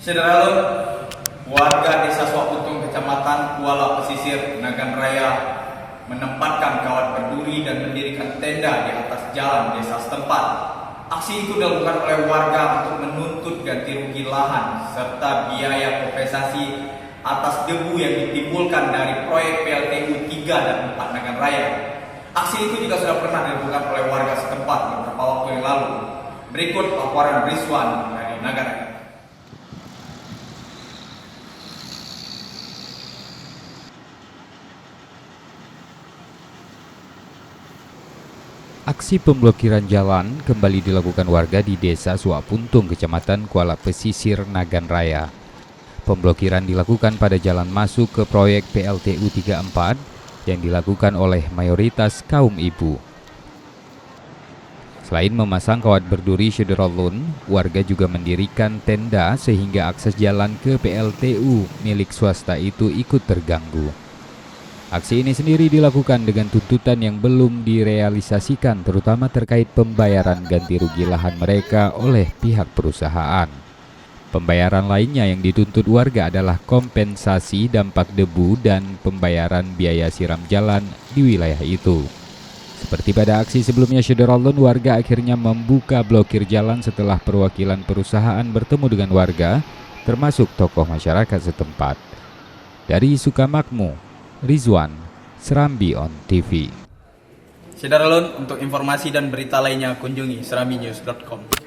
Saudara, warga Desa Suapuntung, Kecamatan Kuala Pesisir, Nagan Raya menempatkan kawat berduri dan mendirikan tenda di atas jalan desa setempat. Aksi itu dilakukan oleh warga untuk menuntut ganti rugi lahan serta biaya kompensasi atas debu yang ditimbulkan dari proyek PLTU 3 dan 4 Nagan Raya. Aksi itu juga sudah pernah dilakukan oleh warga setempat beberapa waktu yang lalu. Berikut laporan Rizwan dari Nagan Raya. Aksi pemblokiran jalan kembali dilakukan warga di Desa Suapuntung, Kecamatan Kuala Pesisir, Nagan Raya. Pemblokiran dilakukan pada jalan masuk ke proyek PLTU 34 yang dilakukan oleh mayoritas kaum ibu. Selain memasang kawat berduri syederolun, warga juga mendirikan tenda sehingga akses jalan ke PLTU milik swasta itu ikut terganggu. Aksi ini sendiri dilakukan dengan tuntutan yang belum direalisasikan, terutama terkait pembayaran ganti rugi lahan mereka oleh pihak perusahaan. Pembayaran lainnya yang dituntut warga adalah kompensasi dampak debu dan pembayaran biaya siram jalan di wilayah itu. Seperti pada aksi sebelumnya syederolun, warga akhirnya membuka blokir jalan setelah perwakilan perusahaan bertemu dengan warga, termasuk tokoh masyarakat setempat. Dari Sukamakmur, Rizwan, Serambi On TV. Saudara, untuk informasi dan berita lainnya kunjungi serambinews.com.